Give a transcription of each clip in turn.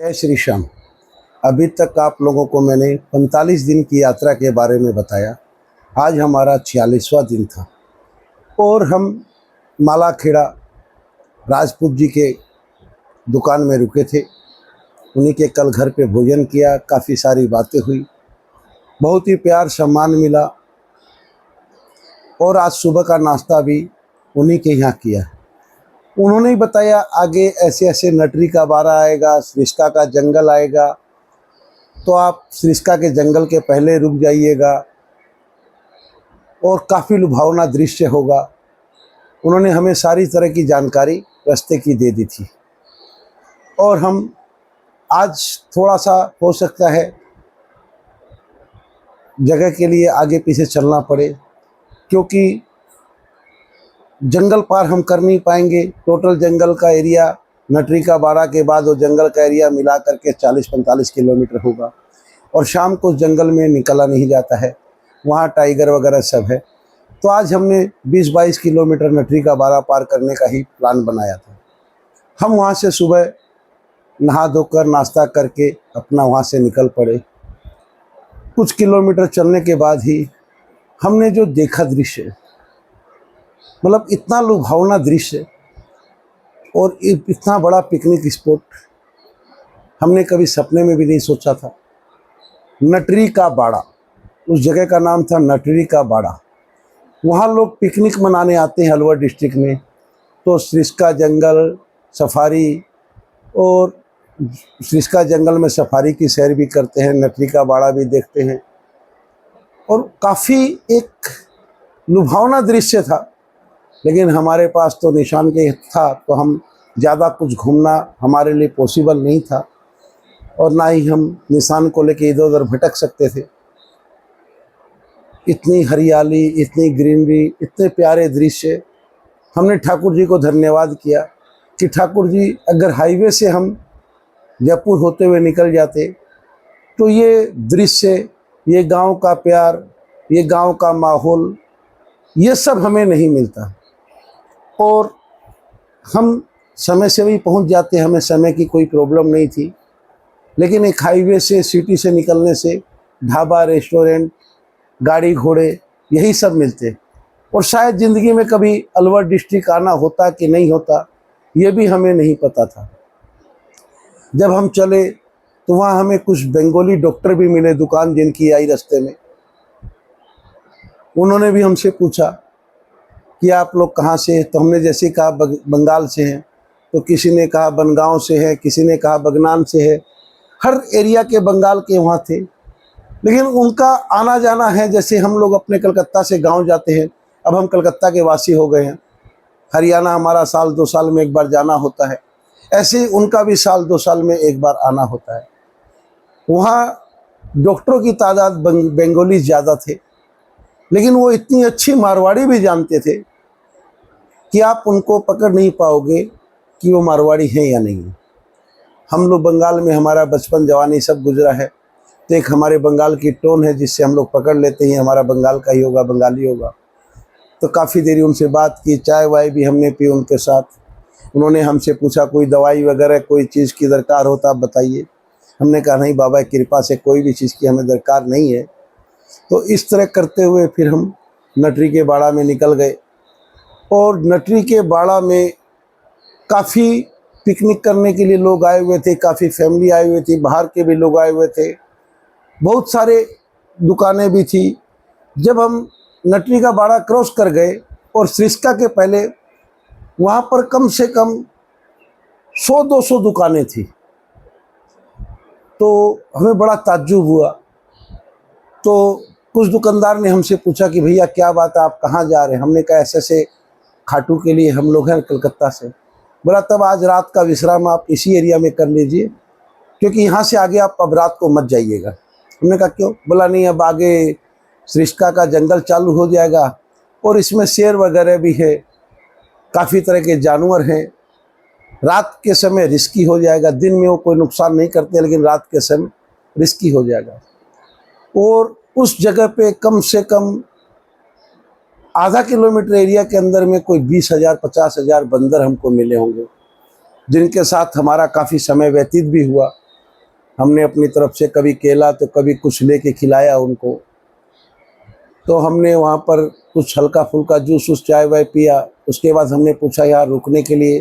जय श्री श्याम। अभी तक आप लोगों को मैंने 45 दिन की यात्रा के बारे में बताया। आज हमारा 46वां दिन था और हम मालाखेड़ा राजपूत जी के दुकान में रुके थे। उन्हीं के कल घर पे भोजन किया, काफ़ी सारी बातें हुई, बहुत ही प्यार सम्मान मिला और आज सुबह का नाश्ता भी उन्हीं के यहाँ किया। उन्होंने ही बताया आगे ऐसे ऐसे नटरी का बारा आएगा, सरिस्का का जंगल आएगा, तो आप सरिस्का के जंगल के पहले रुक जाइएगा और काफ़ी लुभावना दृश्य होगा। उन्होंने हमें सारी तरह की जानकारी रास्ते की दे दी थी और हम आज थोड़ा सा हो सकता है जगह के लिए आगे पीछे चलना पड़े, क्योंकि जंगल पार हम कर नहीं पाएंगे। टोटल जंगल का एरिया नटरी का बाड़ा के बाद वो जंगल का एरिया मिला करके 40-45 किलोमीटर होगा और शाम को उस जंगल में निकला नहीं जाता है, वहाँ टाइगर वगैरह सब है। तो आज हमने 20-22 किलोमीटर नटरी का बाड़ा पार करने का ही प्लान बनाया था। हम वहाँ से सुबह नहा धोकर नाश्ता करके अपना वहाँ से निकल पड़े। कुछ किलोमीटर चलने के बाद ही हमने जो देखा दृश्य, मतलब इतना लुभावना दृश्य और इतना बड़ा पिकनिक स्पॉट हमने कभी सपने में भी नहीं सोचा था। नटरी का बाड़ा, उस जगह का नाम था नटरी का बाड़ा। वहाँ लोग पिकनिक मनाने आते हैं अलवर डिस्ट्रिक्ट में, तो सरिस्का जंगल सफारी और सरिस्का जंगल में सफारी की सैर भी करते हैं, नटरी का बाड़ा भी देखते हैं और काफ़ी एक लुभावना दृश्य था। लेकिन हमारे पास तो निशान के था, तो हम ज़्यादा कुछ घूमना हमारे लिए पॉसिबल नहीं था और ना ही हम निशान को लेके इधर उधर भटक सकते थे। इतनी हरियाली, इतनी ग्रीनरी, इतने प्यारे दृश्य। हमने ठाकुर जी को धन्यवाद किया कि ठाकुर जी, अगर हाईवे से हम जयपुर होते हुए निकल जाते तो ये दृश्य, ये गांव का प्यार, ये गांव का माहौल, ये सब हमें नहीं मिलता और हम समय से भी पहुंच जाते, हमें समय की कोई प्रॉब्लम नहीं थी। लेकिन एक हाईवे से, सिटी से निकलने से ढाबा, रेस्टोरेंट, गाड़ी घोड़े, यही सब मिलते और शायद ज़िंदगी में कभी अलवर डिस्ट्रिक्ट आना होता कि नहीं होता, ये भी हमें नहीं पता था। जब हम चले तो वहाँ हमें कुछ बंगाली डॉक्टर भी मिले, दुकान जिनकी आई रास्ते में। उन्होंने भी हमसे पूछा कि आप लोग कहाँ से हैं, तो हमने जैसे कहा बंगाल से हैं, तो किसी ने कहा बनगांव से है, किसी ने कहा बगनान से है। हर एरिया के बंगाल के वहाँ थे, लेकिन उनका आना जाना है जैसे हम लोग अपने कलकत्ता से गांव जाते हैं। अब हम कलकत्ता के वासी हो गए हैं, हरियाणा हमारा साल 2 साल में एक बार जाना होता है, ऐसे ही उनका भी साल 2 साल में एक बार आना होता है। वहाँ डॉक्टरों की तादाद बंगाली ज़्यादा थे, लेकिन वो इतनी अच्छी मारवाड़ी भी जानते थे कि आप उनको पकड़ नहीं पाओगे कि वो मारवाड़ी हैं या नहीं। हम लोग बंगाल में, हमारा बचपन जवानी सब गुजरा है, तो एक हमारे बंगाल की टोन है जिससे हम लोग पकड़ लेते हैं हमारा बंगाल का ही होगा, बंगाली होगा। तो काफ़ी देरी उनसे बात की, चाय वाय भी हमने पी उनके साथ। उन्होंने हमसे पूछा कोई दवाई वगैरह कोई चीज़ की दरकार हो तो आप बताइए। हमने कहा नहीं बाबा की कृपा से कोई भी चीज़ की हमें दरकार नहीं है। तो इस तरह करते हुए फिर हम नटरी के बाड़ा में निकल गए और नटरी के बाड़ा में काफ़ी पिकनिक करने के लिए लोग आए हुए थे, काफ़ी फैमिली आई हुई थी, बाहर के भी लोग आए हुए थे, बहुत सारे दुकानें भी थी। जब हम नटरी का बाड़ा क्रॉस कर गए और सरिस्का के पहले वहाँ पर कम से कम 100-200 दुकानें थी, तो हमें बड़ा ताज्जुब हुआ। तो कुछ दुकानदार ने हमसे पूछा कि भैया क्या बात है, आप कहाँ जा रहे हैं। हमने कहा ऐसे ऐसे खाटू के लिए हम लोग हैं कलकत्ता से। बोला तब आज रात का विश्राम आप इसी एरिया में कर लीजिए, क्योंकि यहाँ से आगे आप अब रात को मत जाइएगा। हमने कहा क्यों। बोला नहीं, अब आगे सरिस्का का जंगल चालू हो जाएगा और इसमें शेर वगैरह भी है, काफ़ी तरह के जानवर हैं, रात के समय रिस्की हो जाएगा। दिन में वो कोई नुकसान नहीं करते, लेकिन रात के समय रिस्की हो जाएगा। और उस जगह पे कम से कम आधा किलोमीटर एरिया के अंदर में कोई 20,000-50,000 बंदर हमको मिले होंगे, जिनके साथ हमारा काफ़ी समय व्यतीत भी हुआ हमने अपनी तरफ से कभी केला तो कभी कुछ लेके खिलाया उनको। तो हमने वहाँ पर कुछ हल्का फुल्का जूस उस चाय वाय पिया। उसके बाद हमने पूछा यहाँ रुकने के लिए,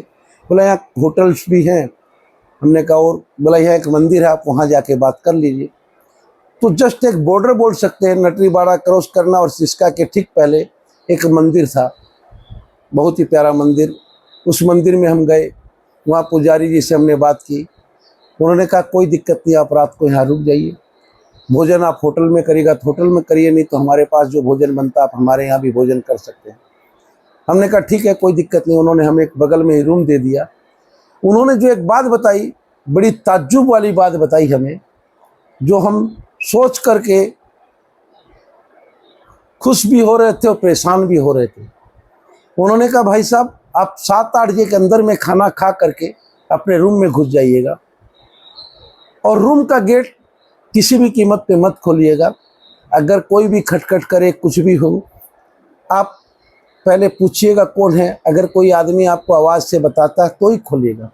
बोला यहाँ होटल्स भी हैं। हमने कहा और, बोला यहाँ एक मंदिर है, आप वहाँ जाके बात कर लीजिए। तो जस्ट एक बॉर्डर बोल सकते हैं, नटरीबाड़ा क्रॉस करना और सिसका के ठीक पहले एक मंदिर था, बहुत ही प्यारा मंदिर। उस मंदिर में हम गए, वहाँ पुजारी जी से हमने बात की। उन्होंने कहा कोई दिक्कत नहीं, आप रात को यहाँ रुक जाइए, भोजन आप होटल में करिएगा तो होटल में करिए, नहीं तो हमारे पास जो भोजन बनता है आप हमारे यहाँ भी भोजन कर सकते हैं। हमने कहा ठीक है, कोई दिक्कत नहीं। उन्होंने हमें एक बगल में ही रूम दे दिया। उन्होंने जो एक बात बताई, बड़ी ताज्जुब वाली बात बताई हमें, जो हम सोच करके खुश भी हो रहे थे और परेशान भी हो रहे थे। उन्होंने कहा भाई साहब, आप 7-8 बजे के अंदर में खाना खा करके अपने रूम में घुस जाइएगा और रूम का गेट किसी भी कीमत पे मत खोलिएगा। अगर कोई भी खटखट करे, कुछ भी हो, आप पहले पूछिएगा कौन है। अगर कोई आदमी आपको आवाज़ से बताता है तो ही खोलिएगा।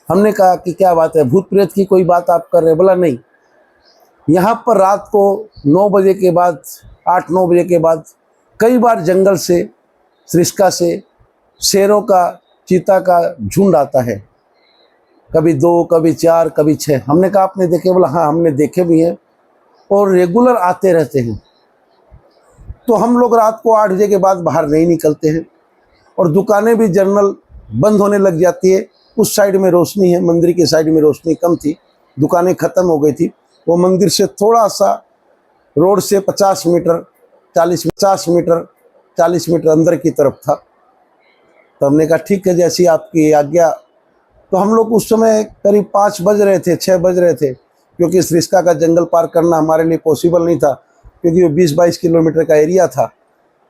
हमने कहा कि क्या बात है, भूत प्रेत की कोई बात आप कर रहे हैं? बोला नहीं, यहाँ पर रात को 9 बजे के बाद, 8-9 बजे के बाद कई बार जंगल से, सरिस्का से शेरों का, चीता का झुंड आता है, कभी 2, कभी 4, कभी 6। हमने कहा आपने देखे? बोला हाँ हमने देखे भी हैं और रेगुलर आते रहते हैं। तो हम लोग रात को 8 बजे के बाद बाहर नहीं निकलते हैं और दुकानें भी जनरल बंद होने लग जाती है। उस साइड में रोशनी है, मंदिर की साइड में रोशनी कम थी, दुकानें ख़त्म हो गई थी। वो मंदिर से थोड़ा सा रोड से 50 मीटर 40 मीटर अंदर की तरफ था। तो हमने कहा ठीक है, जैसी आपकी आज्ञा। तो हम लोग उस समय करीब 5 बज रहे थे, 6 बज रहे थे, क्योंकि सरिस्का का जंगल पार करना हमारे लिए पॉसिबल नहीं था, क्योंकि वो 20-22 किलोमीटर का एरिया था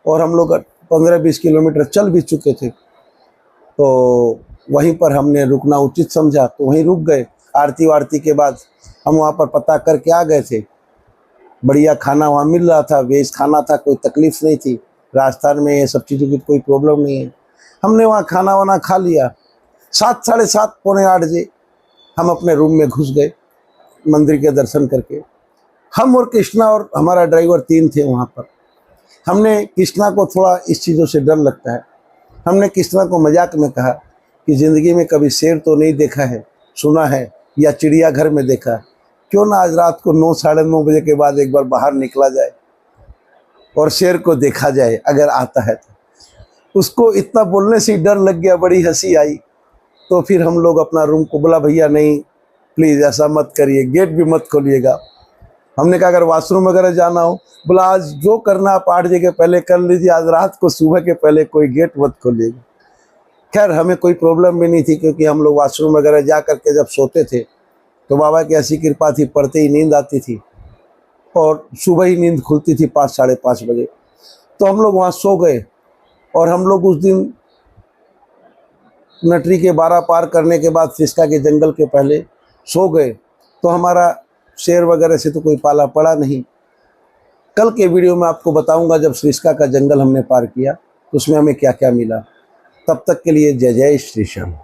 और हम लोग 15-20 किलोमीटर चल भी चुके थे। तो वहीं पर हमने रुकना उचित समझा, तो वहीं रुक गए। आरती वारती के बाद हम वहाँ पर पता करके आ गए थे। बढ़िया खाना वहाँ मिल रहा था, वेज खाना था, कोई तकलीफ़ नहीं थी। राजस्थान में ये सब चीज़ों की कोई प्रॉब्लम नहीं है। हमने वहाँ खाना वाना खा लिया। 7, साढ़े 7, पौने 8 बजे हम अपने रूम में घुस गए मंदिर के दर्शन करके। हम और कृष्णा और हमारा ड्राइवर 3 थे वहाँ पर। हमने कृष्णा को थोड़ा इस चीज़ों से डर लगता है। हमने कृष्णा को मजाक में कहा कि ज़िंदगी में कभी शेर तो नहीं देखा है, सुना है, या चिड़ियाघर में देखा है, क्यों ना आज रात को 9, साढ़े 9 बजे के बाद एक बार बाहर निकला जाए और शेर को देखा जाए अगर आता है तो। उसको इतना बोलने से डर लग गया, बड़ी हंसी आई। तो फिर हम लोग अपना रूम को, बोला भैया नहीं प्लीज़ ऐसा मत करिए, गेट भी मत खोलिएगा। हमने कहा अगर वॉशरूम वगैरह जाना हो, बोला आज जो करना आप 8 बजे के पहले कर लीजिए, आज रात को सुबह के पहले कोई गेट मत खोलिएगा। खैर हमें कोई प्रॉब्लम भी नहीं थी, क्योंकि हम लोग वॉशरूम वगैरह जा करके जब सोते थे तो बाबा की ऐसी कृपा थी, पढ़ते ही नींद आती थी और सुबह ही नींद खुलती थी 5, साढ़े 5 बजे। तो हम लोग वहाँ सो गए और हम लोग उस दिन नटरी के 12 पार करने के बाद सिसका के जंगल के पहले सो गए। तो हमारा शेर वगैरह से तो कोई पाला पड़ा नहीं। कल के वीडियो में आपको बताऊंगा जब सिसका का जंगल हमने पार किया तो उसमें हमें क्या क्या मिला। तब तक के लिए जय जय श्री श्याम।